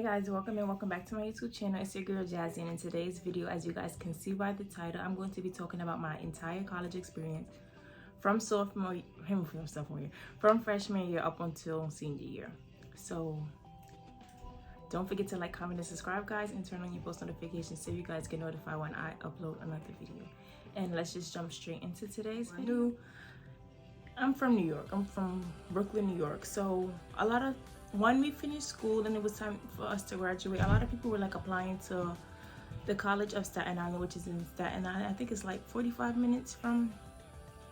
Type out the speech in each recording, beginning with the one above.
guys, welcome back to my YouTube channel. It's your girl Jazzy, and in today's video, as you guys can see by the title, I'm going to be talking about my entire college experience from freshman year up until senior year. So don't forget to like, comment, and subscribe, guys, and turn on your post notifications so you guys get notified when I upload another video. And let's just jump straight into today's video. I'm from New York. I'm from Brooklyn, New York. So when we finished school and it was time for us to graduate, a lot of people were like applying to the College of Staten Island, which is in Staten Island. I think it's like 45 minutes from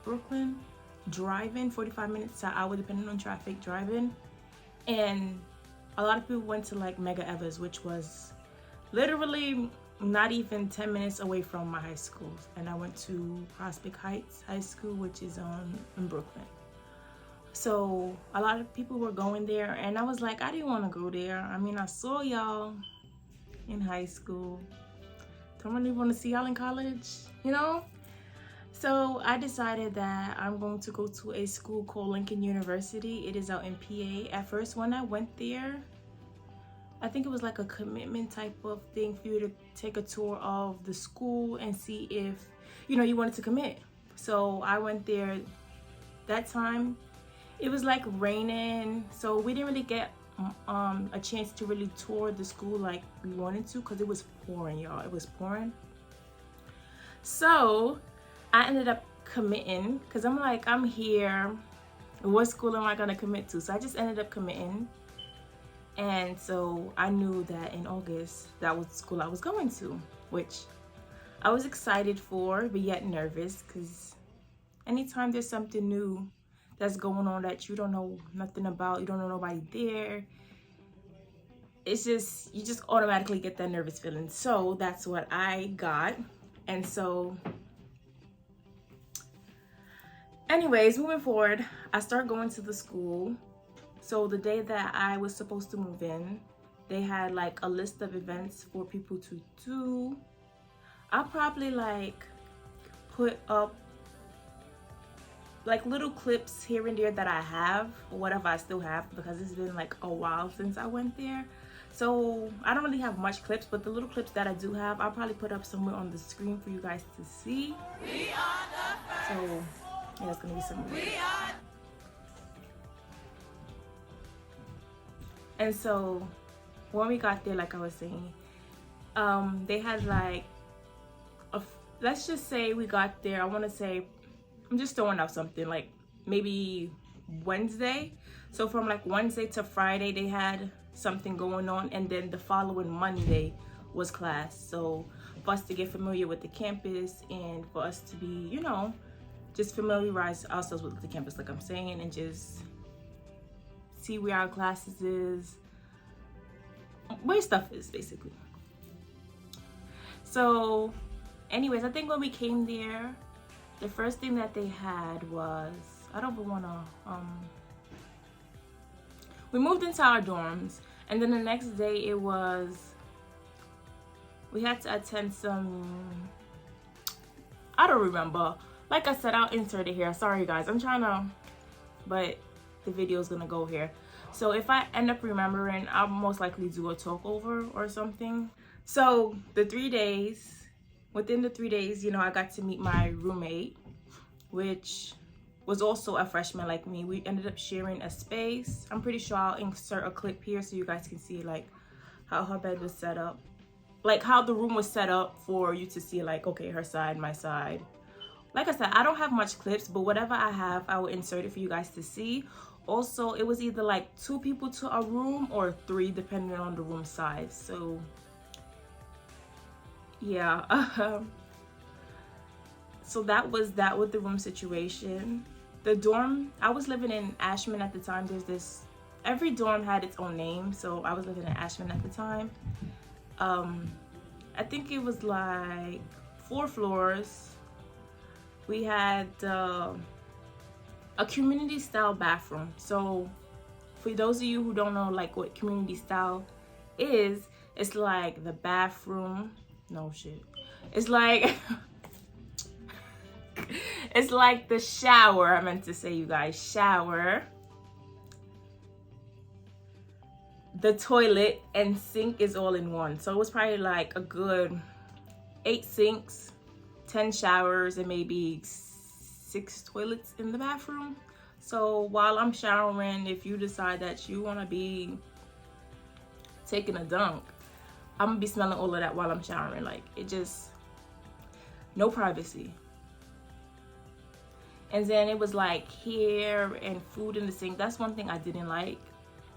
Brooklyn, driving, 45 minutes to an hour depending on traffic, driving. And a lot of people went to like Mega Evers, which was literally not even 10 minutes away from my high school. And I went to Prospect Heights High School, which is in Brooklyn. So a lot of people were going there, and I was like, I didn't want to go there. I mean, I saw y'all in high school. Don't really want to see y'all in college, you know? So I decided that I'm going to go to a school called Lincoln University. It is out in PA. At first, when I went there, I think it was like a commitment type of thing for you to take a tour of the school and see if, you wanted to commit. So I went there that time. It was like raining, so we didn't really get a chance to really tour the school like we wanted to, because it was pouring, y'all. It was pouring. So I ended up committing, because I'm like, I'm here. What school am I gonna commit to? So I just ended up committing. And so I knew that in August, that was the school I was going to, which I was excited for, but yet nervous, because anytime there's something new that's going on that you don't know nothing about, you don't know nobody there, it's just, you just automatically get that nervous feeling. So that's what I got. And so anyways, moving forward, I start going to the school. So the day that I was supposed to move in, they had like a list of events for people to do. I'll probably like put up like little clips here and there that I have, or whatever I still have, because it's been like a while since I went there. So I don't really have much clips, but the little clips that I do have, I'll probably put up somewhere on the screen for you guys to see. So yeah, it's gonna be somewhere. And so when we got there, like I was saying, they had like let's just say we got there, I want to say, I'm just throwing out something, like maybe Wednesday. So from like Wednesday to Friday, they had something going on, and then the following Monday was class. So for us to get familiar with the campus, and for us to be, just familiarize ourselves with the campus, like I'm saying, and just see where our classes is, where stuff is, basically. So anyways, I think when we came there, the first thing that they had was, I don't want to, we moved into our dorms, and then the next day we had to attend some, I don't remember. Like I said, I'll insert it here. Sorry guys, I'm trying to, but the video is gonna go here. So if I end up remembering, I'll most likely do a talk over or something. So within the 3 days, I got to meet my roommate, which was also a freshman like me. We ended up sharing a space. I'm pretty sure I'll insert a clip here so you guys can see like how her bed was set up, like how the room was set up for you to see like, okay, her side, my side. Like I said, I don't have much clips, but whatever I have, I will insert it for you guys to see. Also, it was either like 2 people to a room or 3, depending on the room size. So yeah. So that was that with the room situation. The dorm, I was living in Ashman at the time. Every dorm had its own name, so I was living in Ashman at the time. I think it was like 4 floors. We had a community style bathroom. So for those of you who don't know like what community style is, it's like the bathroom, it's like it's like the shower. I meant to say, you guys, shower, the toilet and sink is all in one. So it was probably like a good 8 sinks, 10 showers, and maybe 6 toilets in the bathroom. So while I'm showering, if you decide that you want to be taking a dunk, I'm gonna be smelling all of that while I'm showering. Like, it just, no privacy. And then it was like hair and food in the sink. That's one thing I didn't like.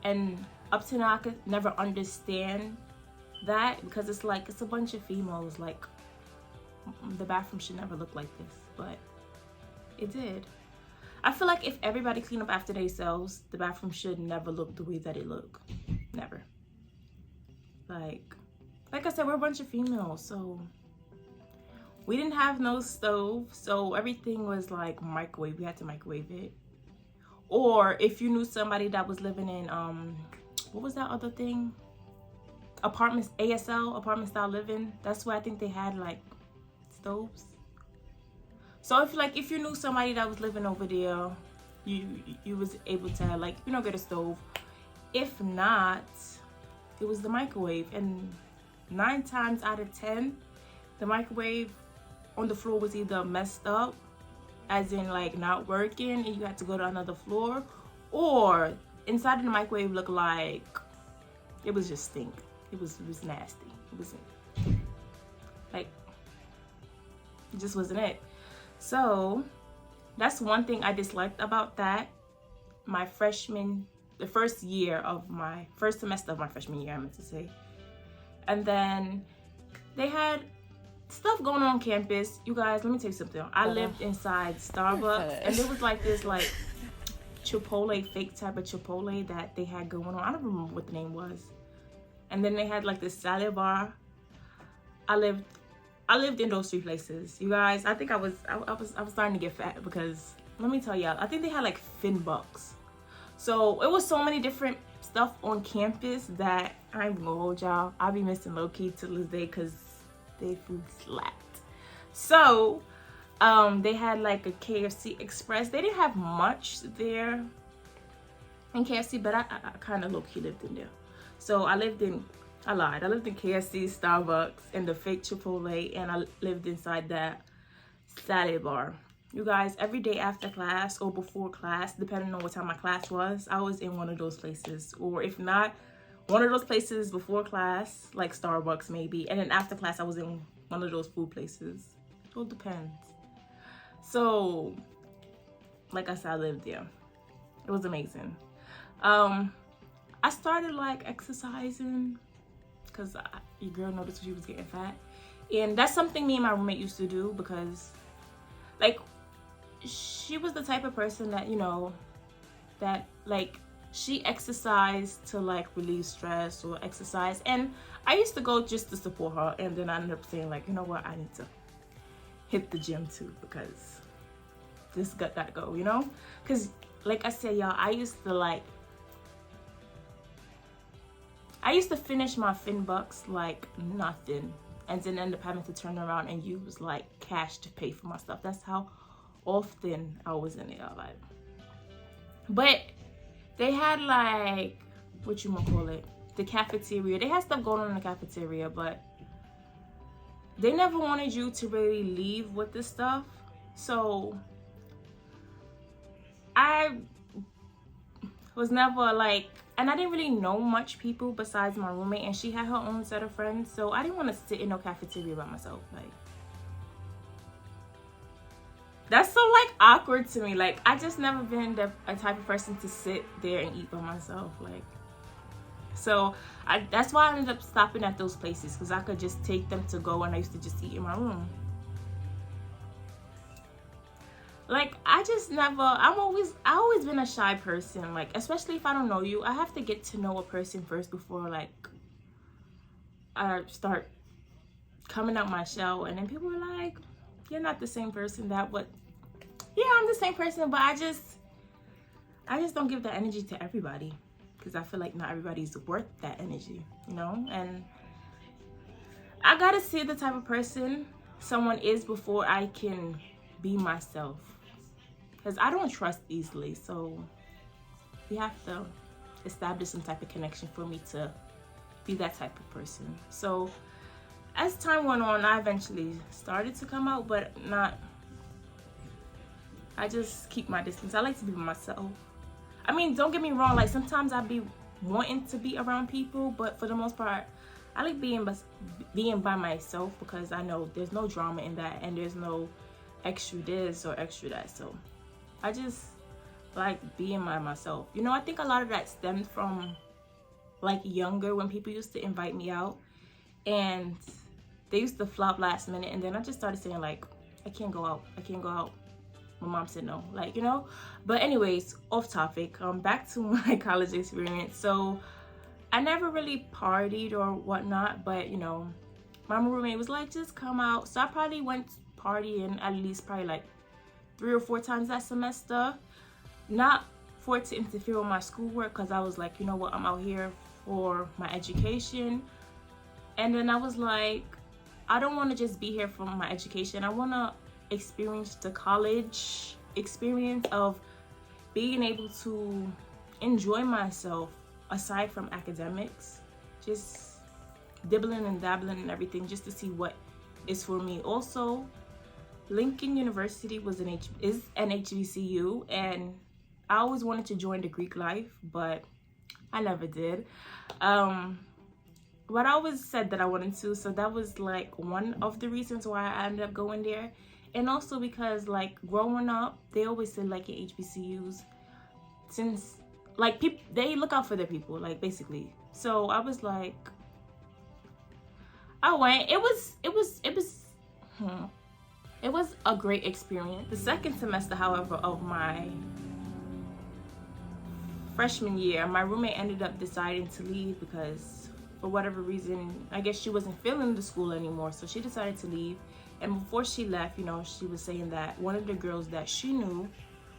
And up to now, I could never understand that, because it's like, it's a bunch of females. Like, the bathroom should never look like this, but it did. I feel like if everybody cleaned up after themselves, the bathroom should never look the way that it look. Never. Like I said, we're a bunch of females, so we didn't have no stove, so everything was like microwave. We had to microwave it. Or if you knew somebody that was living in what was that other thing? Apartments, ASL, apartment style living. That's where I think they had like stoves. So if you knew somebody that was living over there, you was able to, like, you know, get a stove. If not, it was the microwave. And 9 times out of 10, the microwave on the floor was either messed up, as in like not working, and you had to go to another floor, or inside of the microwave looked like it was just stink. It was nasty. It wasn't like, it just wasn't it. So that's one thing I disliked about that. The first semester of my freshman year, I meant to say. And then they had stuff going on campus. You guys, let me tell you something. I lived inside Starbucks, and there was like this like Chipotle, fake type of Chipotle that they had going on. I don't remember what the name was. And then they had like this salad bar. I lived in those 3 places. You guys, I think I was starting to get fat, because let me tell y'all, I think they had like Finbucks. So it was so many different stuff on campus that I'm gonna hold y'all. I'll be missing low key to this day, because they food slapped. So they had like a KFC Express. They didn't have much there in KFC, but I kind of low key lived in there. So I lived in KFC, Starbucks, and the fake Chipotle, and I lived inside that salad bar. You guys, every day after class or before class, depending on what time my class was, I was in one of those places. Or if not, one of those places before class, like Starbucks maybe. And then after class, I was in one of those food places. It all depends. So, like I said, I lived there. It was amazing. I started like exercising, because your girl noticed she was getting fat. And that's something me and my roommate used to do, because like, she was the type of person that, you know, that like, she exercised to like relieve stress or exercise. And I used to go just to support her. And then I ended up saying like, you know what, I need to hit the gym too, because this gotta go, you know? Because like I said, y'all, I used to finish my Finbucks like nothing, and then end up having to turn around and use like cash to pay for my stuff. That's how often I was in it. Like, but they had like, what you gonna call it, the cafeteria. They had stuff going on in the cafeteria, but they never wanted you to really leave with the stuff. So I was never like, and I didn't really know much people besides my roommate, and she had her own set of friends, so I didn't want to sit in no cafeteria by myself. Like, that's so like awkward to me. Like, I just never been a type of person to sit there and eat by myself. Like, so that's why I ended up stopping at those places, because I could just take them to go, and I used to just eat in my room. Like, I always been a shy person. Like, especially if I don't know you, I have to get to know a person first before like I start coming out my shell. And then people are like, you're not the same person that what. Yeah, I'm the same person, but I just don't give that energy to everybody, because I feel like not everybody's worth that energy, you know? And I gotta see the type of person someone is before I can be myself, because I don't trust easily. So you have to establish some type of connection for me to be that type of person. So as time went on, I eventually started to come out, but not, I just keep my distance. I like to be by myself. I mean, don't get me wrong, like sometimes I be wanting to be around people, but for the most part, I like being by myself, because I know there's no drama in that, and there's no extra this or extra that. So I just like being by myself. You know, I think a lot of that stemmed from like younger, when people used to invite me out and they used to flop last minute, and then I just started saying like, I can't go out, I can't go out. My mom said no, like, you know. But anyways, off topic, back to my college experience. So I never really partied or whatnot, but you know, my roommate was like, just come out. So I probably went partying at least probably like 3 or 4 times that semester, not for it to interfere with my schoolwork, because I was like, you know what, I'm out here for my education. And then I was like, I don't want to just be here for my education. I want to experience the college experience of being able to enjoy myself aside from academics, just dibbling and dabbling and everything, just to see what is for me. Also, Lincoln University is an HBCU, and I always wanted to join the Greek life, but I never did. But I always said that I wanted to, so that was like one of the reasons why I ended up going there. And also because like growing up, they always said like in HBCUs, since like people, they look out for their people, like basically. So I was like, I went. It was a great experience. The second semester, however, of my freshman year, my roommate ended up deciding to leave because for whatever reason, I guess she wasn't feeling the school anymore, so she decided to leave. And before she left, you know, she was saying that one of the girls that she knew,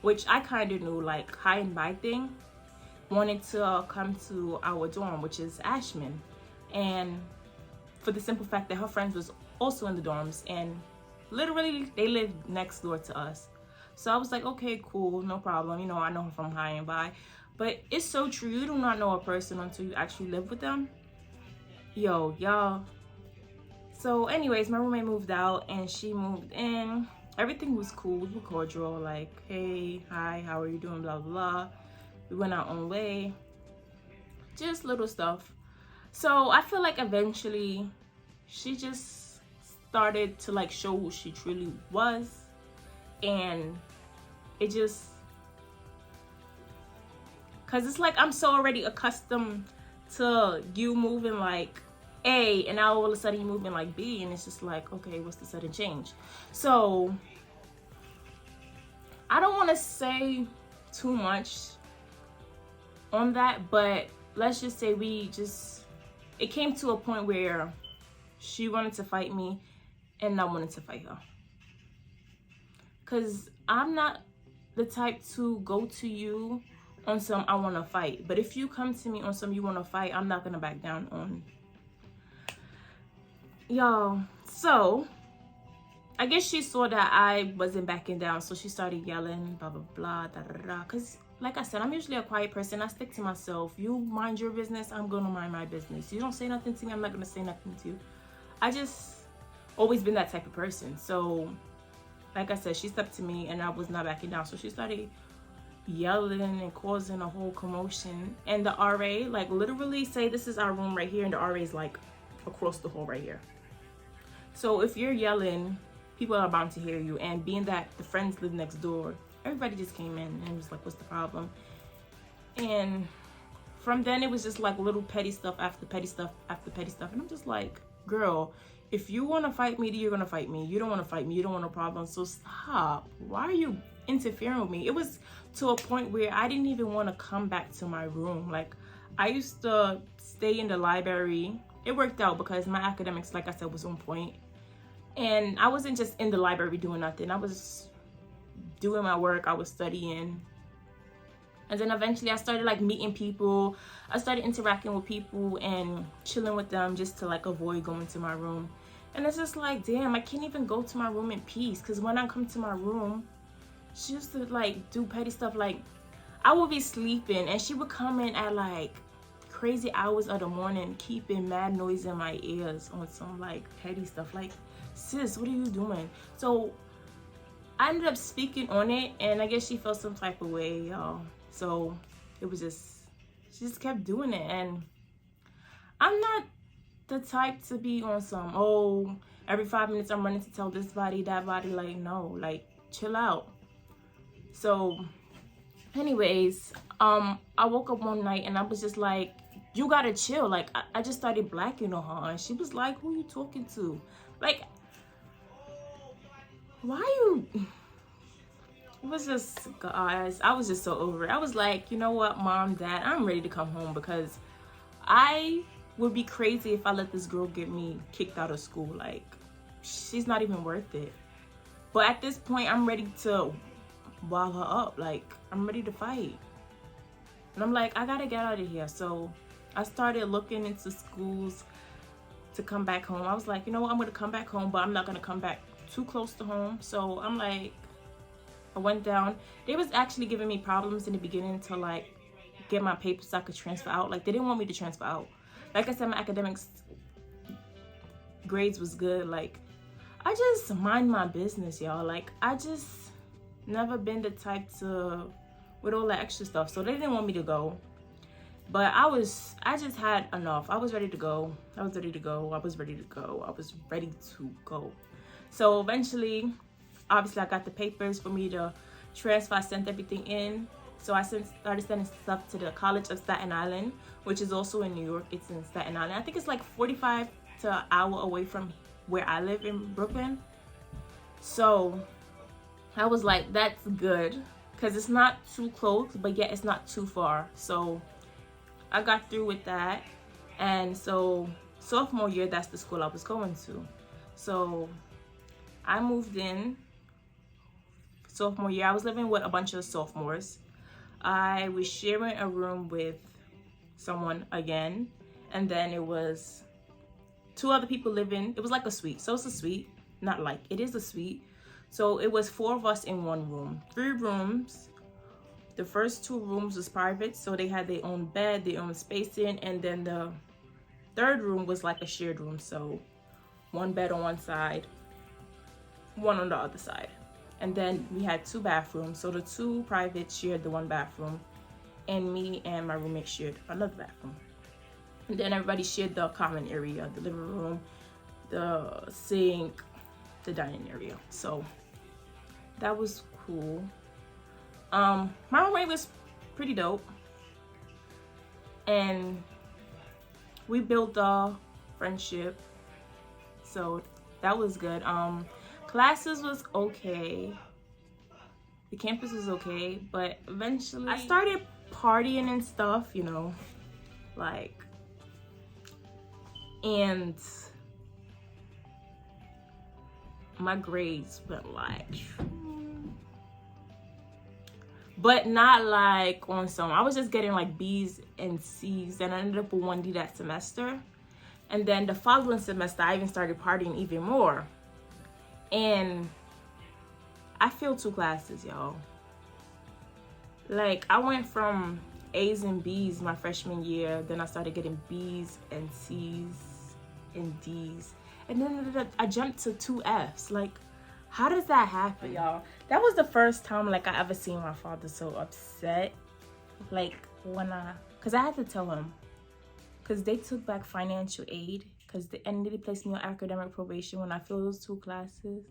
which I kind of knew, like high and by thing, wanted to come to our dorm, which is Ashman. And for the simple fact that her friends was also in the dorms, and literally they lived next door to us. So I was like, okay, cool, no problem. You know, I know her from high and by. But it's so true, you do not know a person until you actually live with them. Yo, y'all. So anyways, my roommate moved out and she moved in. Everything was cool, we were cordial, like, hey, hi, how are you doing, blah, blah, blah. We went our own way. Just little stuff. So I feel like eventually she just started to like show who she truly was. And it just, cause it's like I'm so already accustomed to you moving like A, and now all of a sudden you moving like B, and it's just like, okay, what's the sudden change? So I don't want to say too much on that, but let's just say it came to a point where she wanted to fight me and I wanted to fight her. Cause I'm not the type to go to you on some I want to fight, but if you come to me on some you want to fight, I'm not gonna back down on y'all. So I guess she saw that I wasn't backing down, so she started yelling, blah blah blah, da da da. Cause like I said, I'm usually a quiet person. I stick to myself. You mind your business, I'm gonna mind my business. You don't say nothing to me, I'm not gonna say nothing to you. I just always been that type of person. So like I said, she stepped to me and I was not backing down, so she started yelling and causing a whole commotion. And the RA, like literally say this is our room right here, and the RA is like across the hall right here. So if you're yelling, people are bound to hear you. And being that the friends live next door, everybody just came in and was like, what's the problem? And from then it was just like little petty stuff after petty stuff after petty stuff. And I'm just like, girl, if you want to fight me, you're gonna fight me. You don't want to fight me, you don't want a problem, so stop. Why are you interfering with me? It was to a point where I didn't even want to come back to my room. Like I used to stay in the library. It worked out because my academics, like I said, was on point. And I wasn't just in the library doing nothing. I was doing my work, I was studying. And then eventually I started like meeting people. I started interacting with people and chilling with them just to like avoid going to my room. And it's just like, damn, I can't even go to my room in peace. Because when I come to my room, she used to like do petty stuff. Like I would be sleeping and she would come in at like crazy hours of the morning, keeping mad noise in my ears on some like petty stuff. Like, sis, what are you doing? So I ended up speaking on it, and I guess she felt some type of way, y'all. So it was just, she just kept doing it. And I'm not the type to be on some, oh, every 5 minutes I'm running to tell this body, that body. Like, no, like, chill out. So anyways, I woke up one night and I was just like, you gotta chill. Like, I just started blacking on her, and she was like, who you talking to? Like, why you? It was just, guys, I was just so over it. I was like, you know what, Mom, Dad, I'm ready to come home, because I would be crazy if I let this girl get me kicked out of school. Like, she's not even worth it. But at this point, I'm ready to wall her up. Like, I'm ready to fight. And I'm like, I gotta get out of here. So I started looking into schools to come back home. I was like, you know what, I'm gonna come back home, but I'm not gonna come back too close to home. So I'm like, I went down. They was actually giving me problems in the beginning to like get my papers so I could transfer out. Like, they didn't want me to transfer out. Like I said, my academics grades was good. Like, I just mind my business, y'all. Like, I just never been the type to with all the extra stuff. So they didn't want me to go. But I just had enough. I was ready to go. I was ready to go. So eventually, obviously I got the papers for me to transfer. I sent everything in. So I started sending stuff to the College of Staten Island, which is also in New York. It's in Staten Island. I think it's like 45 to an hour away from where I live in Brooklyn. So I was like, that's good, because it's not too close, but yet it's not too far. So I got through with that. And so sophomore year, that's the school I was going to. So I moved in sophomore year. I was living with a bunch of sophomores. I was sharing a room with someone again, and then it was 2 other people living. It was like a suite. So it's a suite, not like, it is a suite. So it was 4 of us in one room, 3 rooms. The first 2 rooms was private, so they had their own bed, their own spacing, and then the 3rd room was like a shared room. So 1 bed on one side, 1 on the other side. And then we had 2 bathrooms. So the 2 private shared the 1 bathroom, and me and my roommate shared another bathroom. And then everybody shared the common area, the living room, the sink, the dining area. So that was cool. My roommate was pretty dope, and we built a friendship. So that was good. Classes was okay. The campus was okay, but eventually I started partying and stuff, you know, like, and my grades went like, but not like on some, I was just getting like B's and C's, and I ended up with 1D that semester. And then the following semester, I even started partying even more. And I failed 2 classes, y'all. Like, I went from A's and B's my freshman year, then I started getting B's and C's and D's, and then I jumped to 2 F's. Like, how does that happen, y'all? That was the first time like I ever seen my father so upset. Like, when cause I had to tell him, cause they took back financial aid, and they placed me on academic probation when I failed those 2 classes.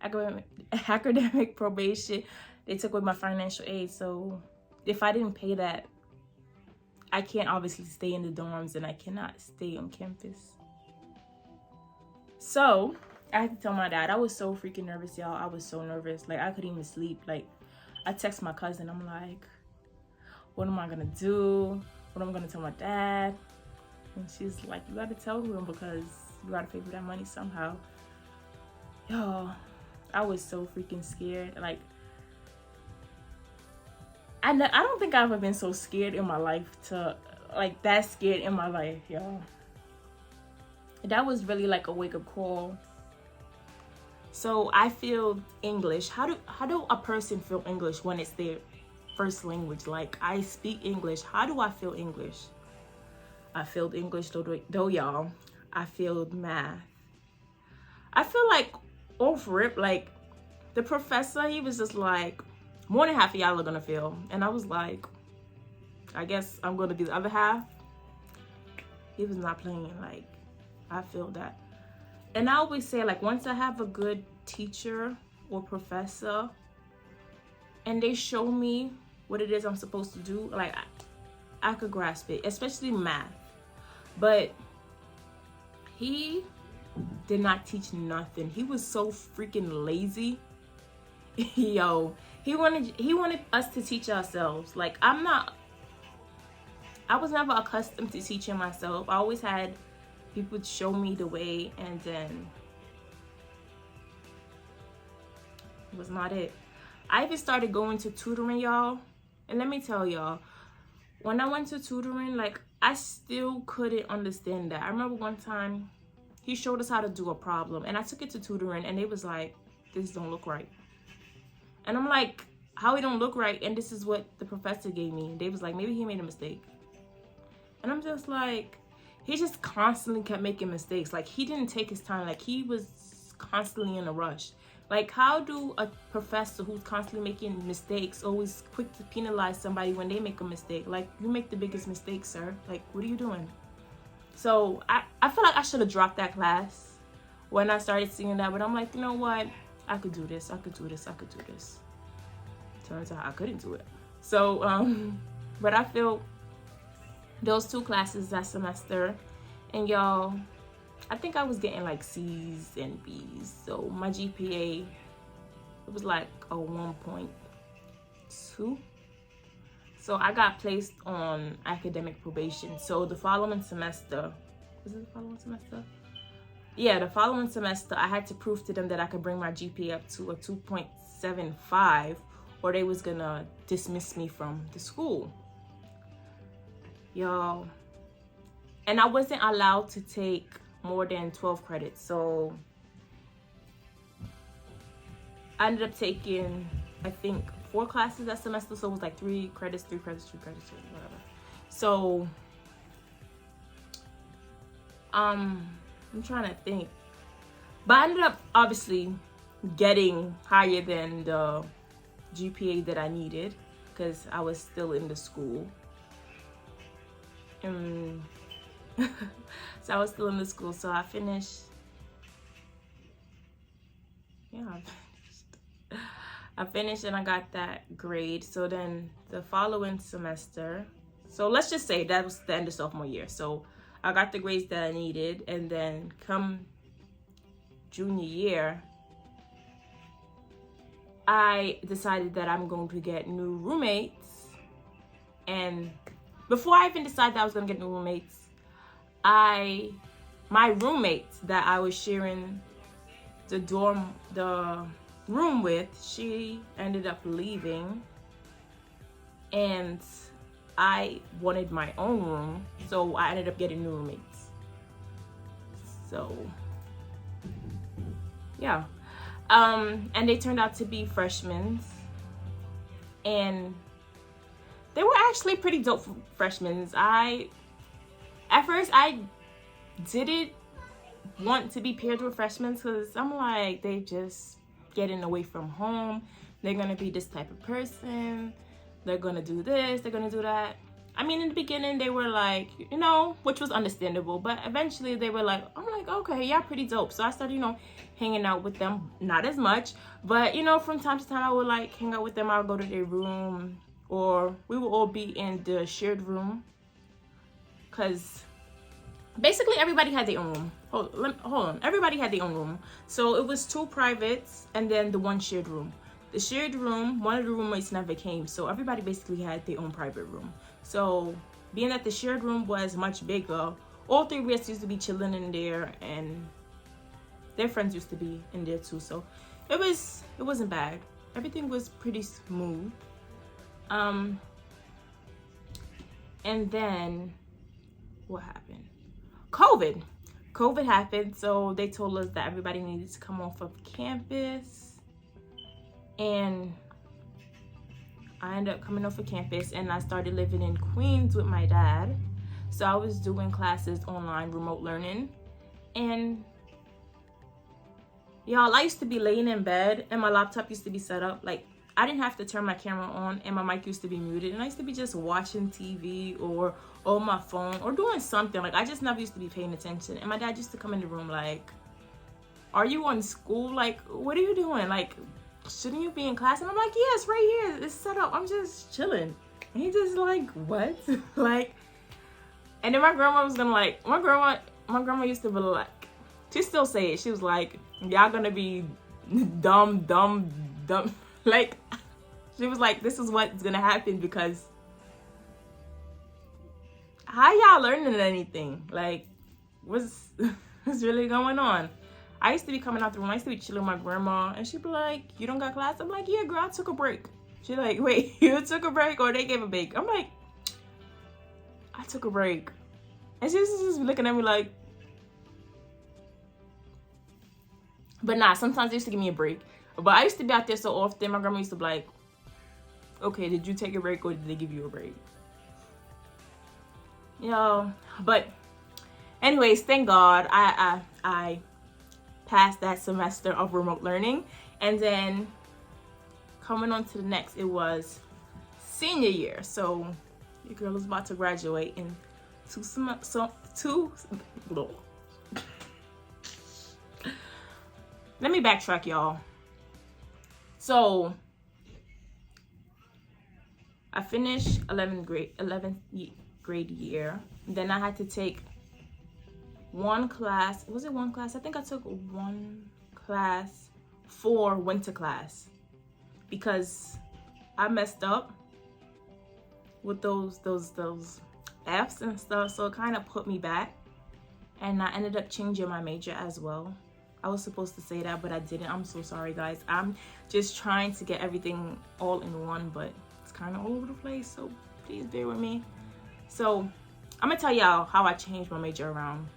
Academic probation, they took away my financial aid. So if I didn't pay that, I can't obviously stay in the dorms, and I cannot stay on campus. So I had to tell my dad. I was so freaking nervous, y'all. I was so nervous. Like, I couldn't even sleep. Like, I text my cousin. I'm like, what am I gonna do? What am I gonna tell my dad? And she's like, you gotta tell him, because you gotta pay for that money somehow. Yo, I was so freaking scared. Like, I don't think I've ever been so scared in my life, like that scared in my life, y'all. That was really like a wake-up call. So I feel English. How do a person feel English when it's their first language. Like, I speak English. How do I feel English? I failed English though, y'all. I failed math. I feel like off rip, like the professor, he was just like, more than half of y'all are gonna fail. And I was like, I guess I'm gonna be the other half. He was not playing. Like, I failed that. And I always say, like, once I have a good teacher or professor and they show me what it is I'm supposed to do, like, I could grasp it, especially math. But he did not teach nothing. He was so freaking lazy. Yo, he wanted us to teach ourselves. Like, I was never accustomed to teaching myself. I always had people show me the way, and then it was not it. I even started going to tutoring, y'all. And let me tell y'all, when I went to tutoring, like, I still couldn't understand that. I remember one time he showed us how to do a problem, and I took it to tutoring, and they was like, this don't look right. And I'm like, how it don't look right? And this is what the professor gave me. They was like, maybe he made a mistake. And I'm just like, he just constantly kept making mistakes. Like, he didn't take his time. Like, he was constantly in a rush. Like, how do a professor who's constantly making mistakes always quick to penalize somebody when they make a mistake? Like, you make the biggest mistake, sir. Like, what are you doing? So I feel like I should have dropped that class when I started seeing that. But I'm like, you know what? I could do this. I could do this. I could do this. Turns out I couldn't do it. So, but I feel those 2 classes that semester, and y'all, I think I was getting like C's and B's. So my GPA, it was like a 1.2. So I got placed on academic probation. So the following semester, was it the following semester? Yeah, the following semester, I had to prove to them that I could bring my GPA up to a 2.75, or they was gonna dismiss me from the school. Y'all, and I wasn't allowed to take more than 12 credits. So I ended up taking, I think, 4 classes that semester. So it was like 3 credits, whatever. So I'm trying to think, but I ended up obviously getting higher than the GPA that I needed because I was still in the school. So I was still in the school. So I finished. Yeah, I finished and I got that grade. So then the following semester, so let's just say that was the end of sophomore year. So I got the grades that I needed, and then come junior year, I decided that I'm going to get new roommates. And before I even decided that I was going to get new roommates, my roommate that I was sharing the room with, she ended up leaving, and I wanted my own room, so I ended up getting new roommates. So yeah, and they turned out to be freshmen, and they were actually pretty dope freshmen. At first I didn't want to be paired with freshmen because I'm like, they just getting away from home. They're gonna be this type of person. They're gonna do this. They're gonna do that. I mean, in the beginning they were like, you know, which was understandable, but eventually they were like, I'm like, okay, yeah, pretty dope. So I started, you know, hanging out with them. Not as much, but you know, from time to time I would like hang out with them. I'll go to their room, or we would all be in the shared room, because basically everybody had their own room. Hold on. Everybody had their own room. So it was 2 privates and then the 1 shared room. The shared room, one of the roommates never came, so everybody basically had their own private room. So being that the shared room was much bigger, all 3 of us used to be chilling in there, and their friends used to be in there too. So it wasn't bad. Everything was pretty smooth. And then what happened? COVID happened, so they told us that everybody needed to come off of campus, and I ended up coming off of campus and I started living in Queens with my dad. So I was doing classes online, remote learning. And y'all, I used to be laying in bed and my laptop used to be set up. Like, I didn't have to turn my camera on and my mic used to be muted. And I used to be just watching TV or on my phone or doing something. Like, I just never used to be paying attention. And my dad used to come in the room like, are you on school? Like, what are you doing? Like, shouldn't you be in class? And I'm like, yes, right here. It's set up. I'm just chilling. And he just like, what? Like, and then my grandma was gonna like, my grandma used to be like, she still say it. She was like, y'all gonna be dumb. Like, she was like, this is what's gonna happen because how y'all learning anything? Like, what's really going on? I used to be coming out the room. I used to be chilling with my grandma, and she'd be like, you don't got class? I'm like, yeah, girl, I took a break. She's like, wait, you took a break or they gave a break? I'm like, I took a break. And she was just looking at me like, but nah, sometimes they used to give me a break. But I used to be out there so often, my grandma used to be like, okay, did you take a break or did they give you a break? Yo, but anyways, thank God I passed that semester of remote learning. And then coming on to the next, it was senior year. So your girl is about to graduate in let me backtrack, y'all. So I finished 11th grade year. Then I had to take one class. Was it one class? I think I took one class for winter class because I messed up with those F's and stuff. So it kind of put me back, and I ended up changing my major as well. I was supposed to say that, but I didn't. I'm so sorry, guys. I'm just trying to get everything all in one, but it's kind of all over the place. So please bear with me. So I'm gonna tell y'all how I changed my major around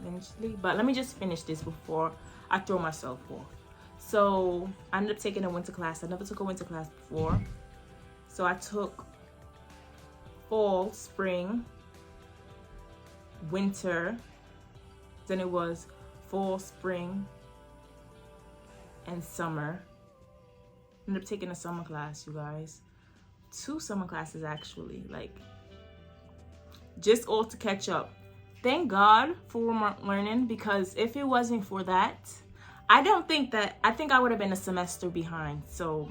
eventually, but let me just finish this before I throw myself off. So I ended up taking a winter class. I never took a winter class before. So I took fall, spring, winter, then it was fall, spring, and summer. I ended up taking a summer class, you guys. 2 summer classes actually, like just all to catch up. Thank God for remote learning, because if it wasn't for that, I think I would have been a semester behind. So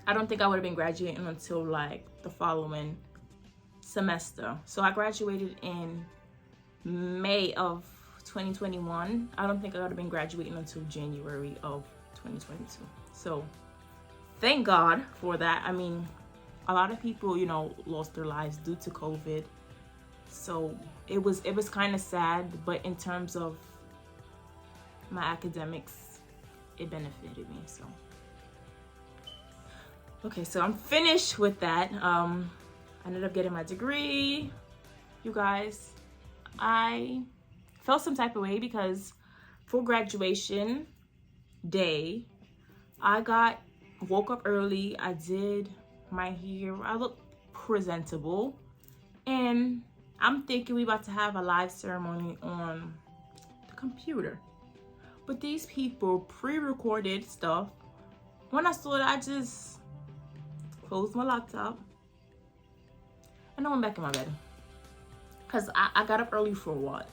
I don't think I would have been graduating until like the following semester. So I graduated in May of 2021. I don't think I would have been graduating until January of 2022. So thank God for that. I mean, a lot of people, you know, lost their lives due to COVID. So it was kind of sad, but in terms of my academics, it benefited me. So okay, so I'm finished with that. I ended up getting my degree. You guys, I felt some type of way because for graduation day, I woke up early. I did my hair. I looked presentable, and I'm thinking we about to have a live ceremony on the computer. But these people pre-recorded stuff. When I saw it, I just closed my laptop and I went back in my bed. Cause I got up early for what?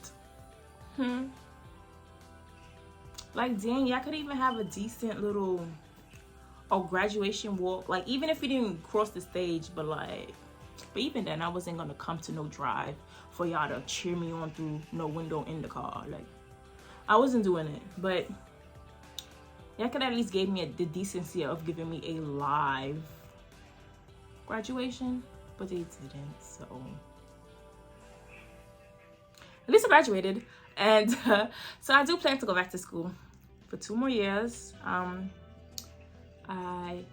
Like, dang, y'all could even have a decent little graduation walk. Like, even if we didn't cross the stage, but even then, I wasn't gonna come to no drive for y'all to cheer me on through no window in the car. Like, I wasn't doing it. But y'all could at least give me the decency of giving me a live graduation, but they didn't. So at least I graduated, and so I do plan to go back to school for 2 more years. I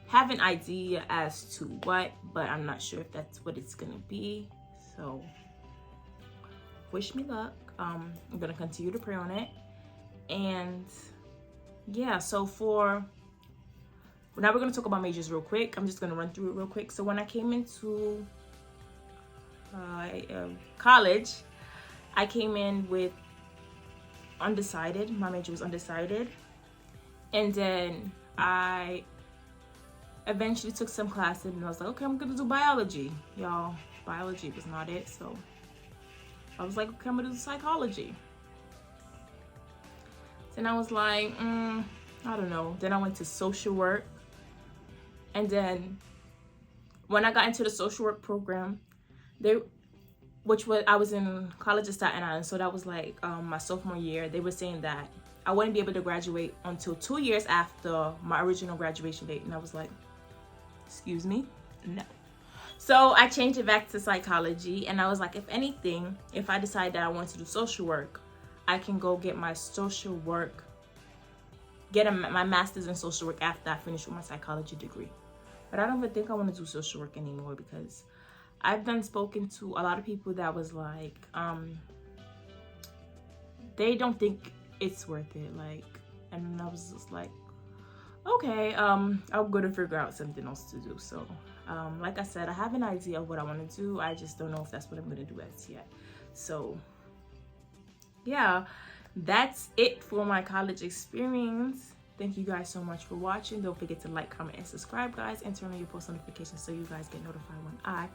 have an idea as to what, but I'm not sure if that's what it's gonna be. So wish me luck. I'm gonna continue to pray on it. And yeah, so for now we're going to talk about majors real quick. I'm just going to run through it real quick. So when I came into college, I came in with undecided. My major was undecided. And then I eventually took some classes and I was like, okay, I'm going to do biology. Y'all, biology was not it. So I was like, okay, I'm going to do psychology. Then I was like, I don't know. Then I went to social work. And then when I got into the social work program, I was in college at Staten Island, so that was like my sophomore year. They were saying that I wouldn't be able to graduate until 2 years after my original graduation date. And I was like, excuse me? No. So I changed it back to psychology, and I was like, if anything, if I decide that I want to do social work, I can go get my social work, my master's in social work after I finish with my psychology degree. But I don't even think I want to do social work anymore, because I've been spoken to a lot of people that was like, they don't think it's worth it. Like, and I was just like, okay, I'm going to figure out something else to do. So, like I said, I have an idea of what I want to do. I just don't know if that's what I'm going to do as yet. So, yeah, that's it for my college experience. Thank you guys so much for watching. Don't forget to like, comment, and subscribe, guys, and turn on your post notifications so you guys get notified when I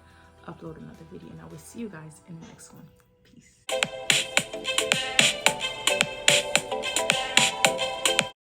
upload another video. And I will see you guys in the next one. Peace.